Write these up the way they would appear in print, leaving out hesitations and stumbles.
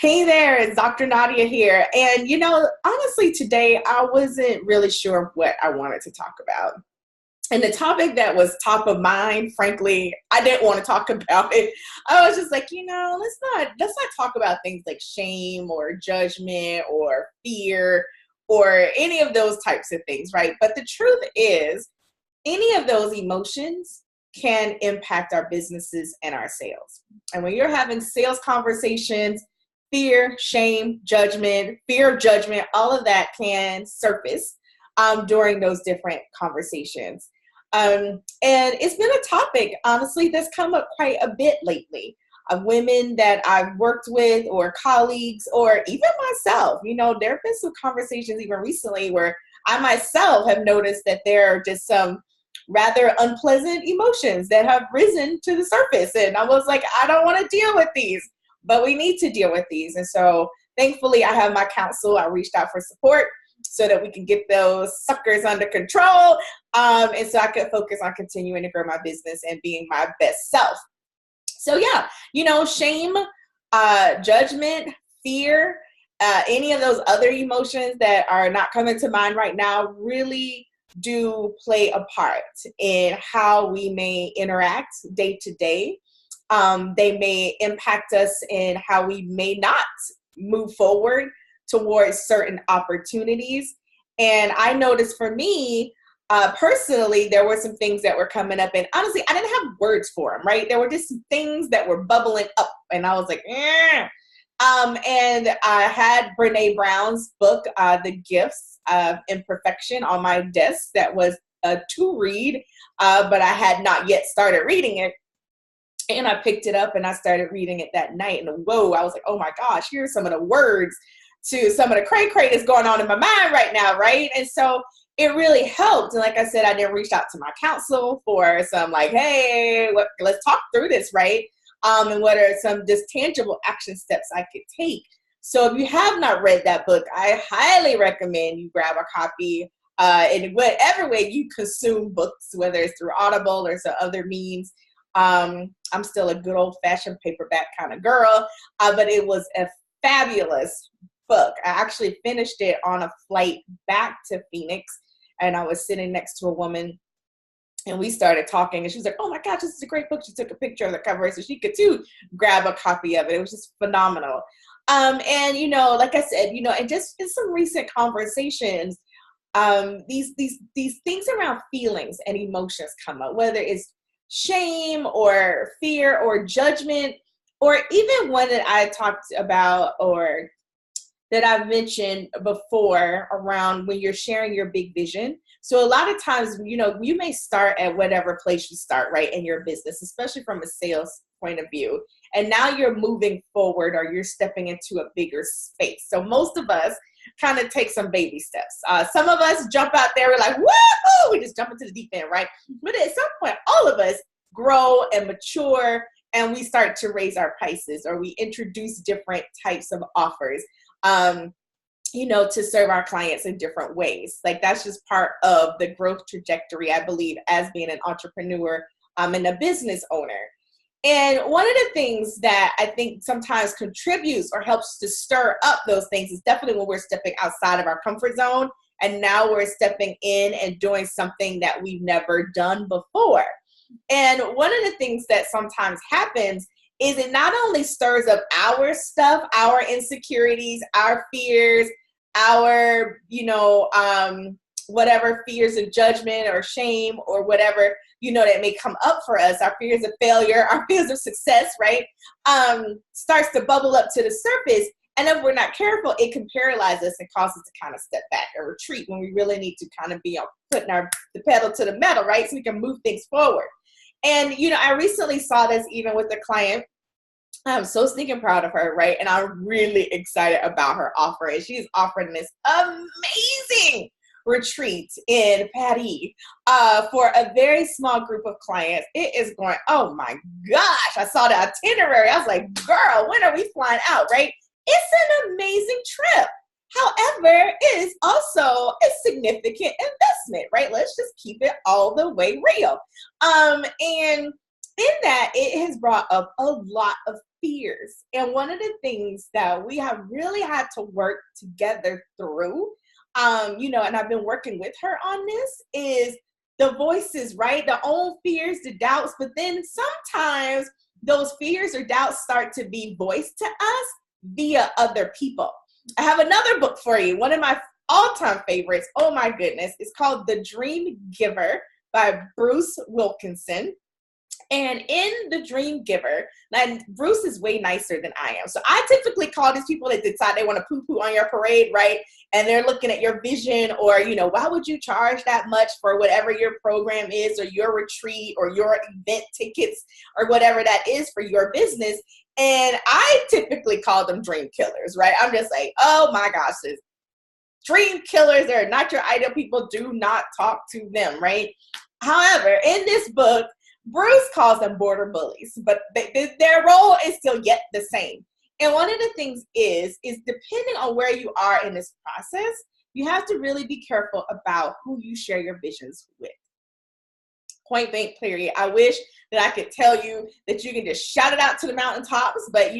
Hey there, it's Dr. Nadia here. And honestly, today I wasn't really sure what I wanted to talk about. And the topic that was top of mind, frankly, I didn't want to talk about it. I was just like, let's not talk about things like shame or judgment or fear or any of those types of things, right? But the truth is, any of those emotions can impact our businesses and our sales. And when you're having sales conversations, fear, shame, judgment, fear of judgment, all of that can surface during those different conversations. And it's been a topic, honestly, that's come up quite a bit lately. Women that I've worked with, or colleagues, or even myself, there have been some conversations even recently where I myself have noticed that there are just some rather unpleasant emotions that have risen to the surface. And I was like, I don't want to deal with these, but we need to deal with these. And so thankfully I have my counsel. I reached out for support so that we can get those suckers under control. And so I could focus on continuing to grow my business and being my best self. So yeah, shame, judgment, fear, any of those other emotions that are not coming to mind right now really do play a part in how we may interact day to day. They may impact us in how we may not move forward towards certain opportunities. And I noticed for me, personally, there were some things that were coming up, and honestly, I didn't have words for them, right? There were just some things that were bubbling up, and I was like, eh. And I had Brene Brown's book, The Gifts of Imperfection, on my desk. That was to read, but I had not yet started reading it. And I picked it up and I started reading it that night. And whoa, I was like, oh my gosh, here's some of the words to some of the cray-cray that's going on in my mind right now, right? And so it really helped. And like I said, I then reached out to my counsel for some like, hey, let's talk through this, right? And what are some just tangible action steps I could take? So if you have not read that book, I highly recommend you grab a copy in whatever way you consume books, whether it's through Audible or some other means. I'm still a good old-fashioned paperback kind of girl, but it was a fabulous book. I actually finished it on a flight back to Phoenix, and I was sitting next to a woman, and we started talking, and she was like, oh my gosh, this is a great book. She took a picture of the cover so she could too grab a copy of it. It was just phenomenal. And like I said, and just in some recent conversations, these things around feelings and emotions come up, whether it's shame or fear or judgment, or even one that I talked about or that I've mentioned before around when you're sharing your big vision. So a lot of times, you may start at whatever place you start, right, in your business, especially from a sales point of view. And now you're moving forward or you're stepping into a bigger space. So most of us kind of take some baby steps. Some of us jump out there, we're like, woohoo, we just jump into the deep end, right? But at some point, all of us grow and mature, and we start to raise our prices, or we introduce different types of offers, to serve our clients in different ways. Like that's just part of the growth trajectory, I believe, as being an entrepreneur and a business owner. And one of the things that I think sometimes contributes or helps to stir up those things is definitely when we're stepping outside of our comfort zone, and now we're stepping in and doing something that we've never done before. And one of the things that sometimes happens is it not only stirs up our stuff, our insecurities, our fears, our, whatever fears of judgment or shame or whatever, that may come up for us, our fears of failure, our fears of success, right, starts to bubble up to the surface. And if we're not careful, it can paralyze us and cause us to kind of step back or retreat when we really need to kind of be putting the pedal to the metal, right, so we can move things forward. And, I recently saw this even with a client. I'm so stinking proud of her, right? And I'm really excited about her offer. And she's offering this amazing retreat in Paris for a very small group of clients. It is going, oh my gosh, I saw the itinerary. I was like, girl, when are we flying out, right? It's an amazing trip. However, it is also a significant investment, right? Let's just keep it all the way real. And in that, it has brought up a lot of fears. And one of the things that we have really had to work together through, and I've been working with her on this, is the voices, right? The own fears, the doubts, but then sometimes those fears or doubts start to be voiced to us via other people. I have another book for you, one of my all-time favorites. Oh my goodness. It's called The Dream Giver by Bruce Wilkinson. And in The Dream Giver, and Bruce is way nicer than I am. So I typically call these people that decide they want to poo-poo on your parade, right? And they're looking at your vision, or, why would you charge that much for whatever your program is, or your retreat, or your event tickets, or whatever that is for your business. And I typically call them dream killers, right? I'm just like, oh my gosh, this dream killers, they're not your ideal people. Do not talk to them, right? However, in this book, Bruce calls them border bullies, but their role is still yet the same. And one of the things is depending on where you are in this process, you have to really be careful about who you share your visions with. Point blank period. I wish that I could tell you that you can just shout it out to the mountaintops, but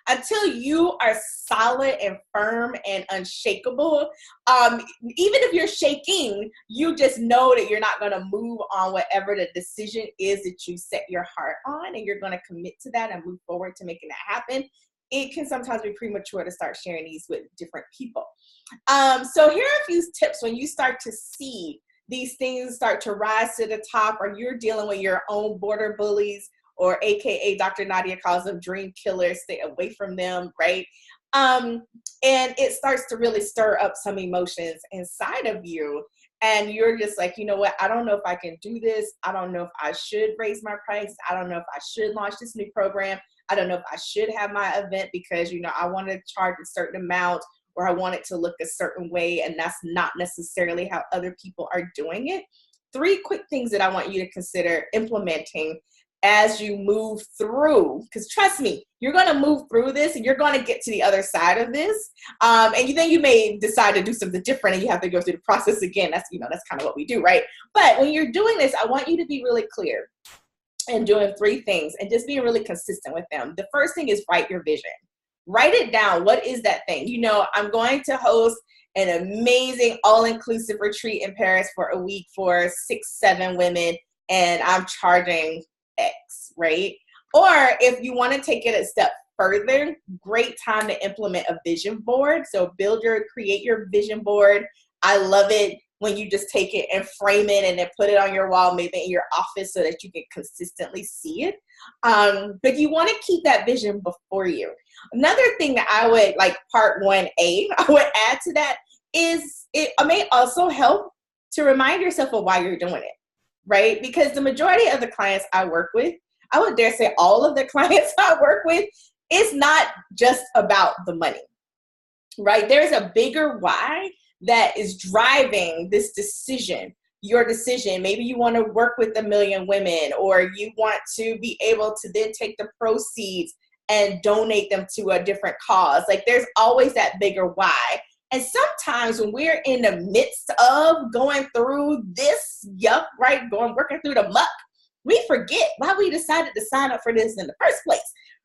until you are solid and firm and unshakable, even if you're shaking, you just know that you're not going to move on whatever the decision is that you set your heart on, and you're going to commit to that and move forward to making that happen. It can sometimes be premature to start sharing these with different people. So here are a few tips when you start to see these things start to rise to the top, or you're dealing with your own border bullies, or AKA Dr. Nadia calls them dream killers. Stay away from them, right? And it starts to really stir up some emotions inside of you. And you're just like, you know what? I don't know if I can do this. I don't know if I should raise my price. I don't know if I should launch this new program. I don't know if I should have my event because, I want to charge a certain amount, or I want it to look a certain way, and that's not necessarily how other people are doing it. 3 quick things that I want you to consider implementing as you move through, because trust me, you're going to move through this and you're going to get to the other side of this. And then you may decide to do something different and you have to go through the process again. That's kind of what we do, right? But when you're doing this, I want you to be really clear and doing 3 things and just being really consistent with them. The first thing is write your vision. Write it down. What is that thing? I'm going to host an amazing all-inclusive retreat in Paris for a week for 6-7 women, and I'm charging X, right? Or if you want to take it a step further, great time to implement a vision board. So create your vision board. I love it when you just take it and frame it and then put it on your wall, maybe in your office, so that you can consistently see it. But you want to keep that vision before you. Another thing that I would, part 1A, I would add to that is it may also help to remind yourself of why you're doing it, right? Because the majority of the clients I work with, I would dare say all of the clients I work with, it's not just about the money, right? There's a bigger why that is driving this decision, your decision. Maybe you want to work with 1 million women, or you want to be able to then take the proceeds and donate them to a different cause. There's always that bigger why. And sometimes when we're in the midst of going through this right, working through the muck, we forget why we decided to sign up for this in the first place.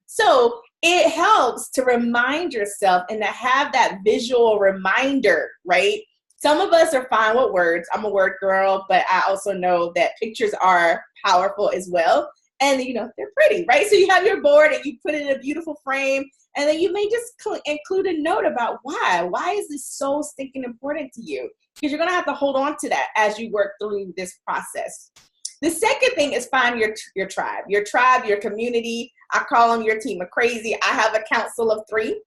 So it helps to remind yourself and to have that visual reminder, right? Some of us are fine with words. I'm a word girl, but I also know that pictures are powerful as well. And, they're pretty, right? So you have your board and you put it in a beautiful frame, and then you may just include a note about why. Why is this so stinking important to you? Because you're going to have to hold on to that as you work through this process. The second thing is find your tribe, your community. I call them your team of crazy. I have a council of 3.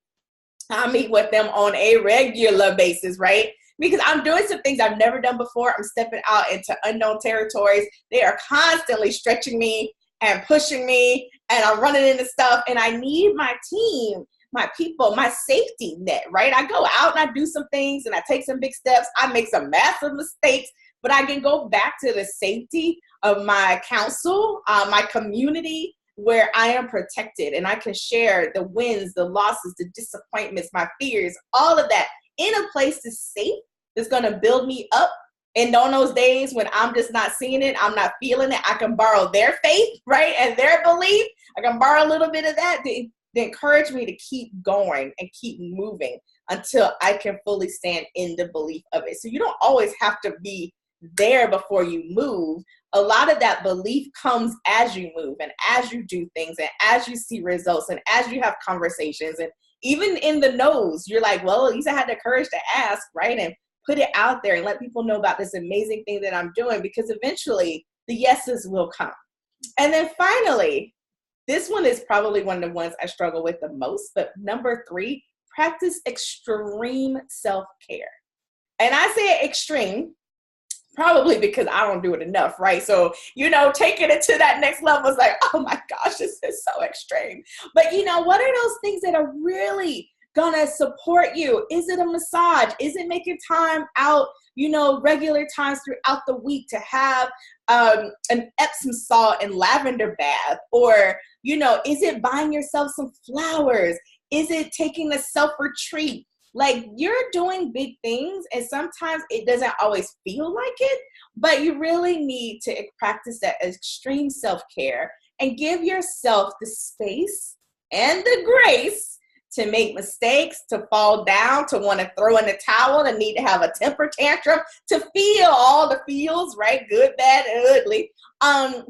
I meet with them on a regular basis, right? Because I'm doing some things I've never done before. I'm stepping out into unknown territories. They are constantly stretching me and pushing me, and I'm running into stuff, and I need my team, my people, my safety net, right? I go out and I do some things and I take some big steps. I make some massive mistakes, but I can go back to the safety of my council, my community, where I am protected, and I can share the wins, the losses, the disappointments, my fears, all of that in a place that's safe, that's going to build me up And on those days when I'm just not seeing it, I'm not feeling it, I can borrow their faith, right? And their belief. I can borrow a little bit of that to encourage me to keep going and keep moving until I can fully stand in the belief of it. So you don't always have to be there before you move. A lot of that belief comes as you move and as you do things and as you see results and as you have conversations. And even in the no's, you're like, well, at least I had the courage to ask, right? And put it out there and let people know about this amazing thing that I'm doing, because eventually the yeses will come. And then finally, this one is probably one of the ones I struggle with the most, but number 3, practice extreme self-care. And I say extreme probably because I don't do it enough, right? So, taking it to that next level is like, oh my gosh, this is so extreme. But what are those things that are really gonna support you? Is it a massage? Is it making time out, regular times throughout the week to have an Epsom salt and lavender bath? Or, is it buying yourself some flowers? Is it taking a self-retreat? Like, you're doing big things, and sometimes it doesn't always feel like it, but you really need to practice that extreme self-care and give yourself the space and the grace to make mistakes, to fall down, to want to throw in the towel, to need to have a temper tantrum, to feel all the feels, right? Good, bad, and ugly,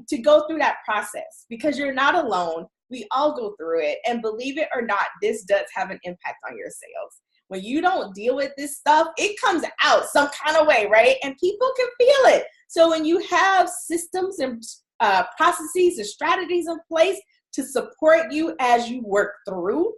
to go through that process, because you're not alone. We all go through it, and believe it or not, this does have an impact on your sales. When you don't deal with this stuff, it comes out some kind of way, right? And people can feel it. So when you have systems and processes and strategies in place to support you as you work through,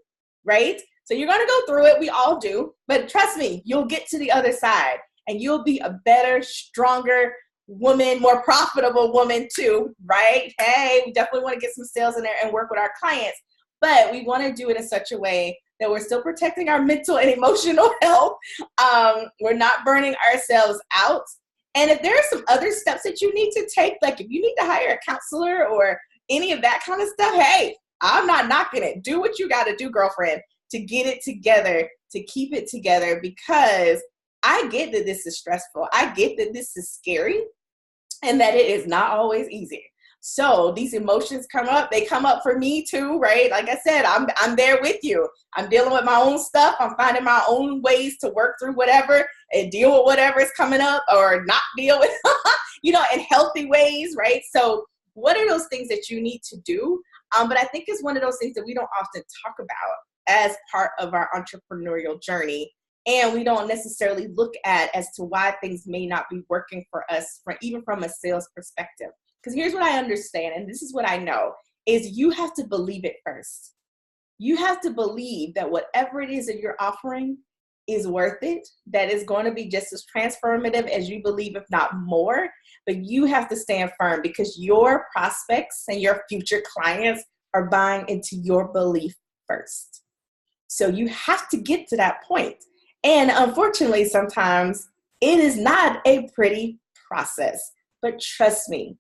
right? So you're going to go through it. We all do. But trust me, you'll get to the other side and you'll be a better, stronger woman, more profitable woman too, right? Hey, we definitely want to get some sales in there and work with our clients. But we want to do it in such a way that we're still protecting our mental and emotional health. We're not burning ourselves out. And if there are some other steps that you need to take, like if you need to hire a counselor or any of that kind of stuff, hey, I'm not knocking it. Do what you got to do, girlfriend, to get it together, to keep it together, because I get that this is stressful. I get that this is scary and that it is not always easy. So these emotions come up. They come up for me too, right? Like I said, I'm there with you. I'm dealing with my own stuff. I'm finding my own ways to work through whatever and deal with whatever is coming up, or not deal with, in healthy ways, right? So what are those things that you need to do? But I think it's one of those things that we don't often talk about as part of our entrepreneurial journey. And we don't necessarily look at as to why things may not be working for us, even from a sales perspective. Because here's what I understand, and this is what I know, is you have to believe it first. You have to believe that whatever it is that you're offering is worth it, that is going to be just as transformative as you believe, if not more. But you have to stand firm, because your prospects and your future clients are buying into your belief first. So you have to get to that point. And unfortunately, sometimes it is not a pretty process, but trust me,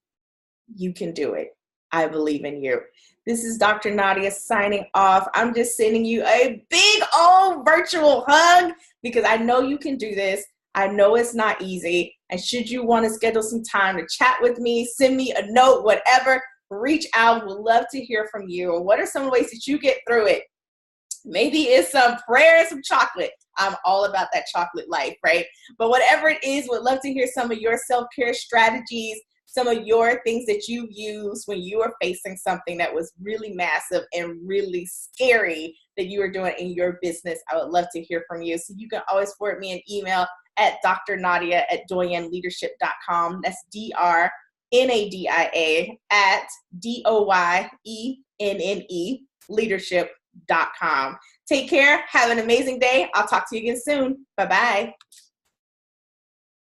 you can do it. I believe in you. This is Dr. Nadia signing off. I'm just sending you a big old virtual hug, because I know you can do this. I know it's not easy. And should you want to schedule some time to chat with me, send me a note, whatever, reach out. We'd love to hear from you. What are some ways that you get through it? Maybe it's some prayer and some chocolate. I'm all about that chocolate life, right? But whatever it is, would love to hear some of your self-care strategies, some of your things that you use when you are facing something that was really massive and really scary that you are doing in your business. I would love to hear from you. So you can always forward me an email at drnadia@doyenneleadership.com. That's DRNADIA at DOYENNE leadership.com. Take care. Have an amazing day. I'll talk to you again soon. Bye-bye.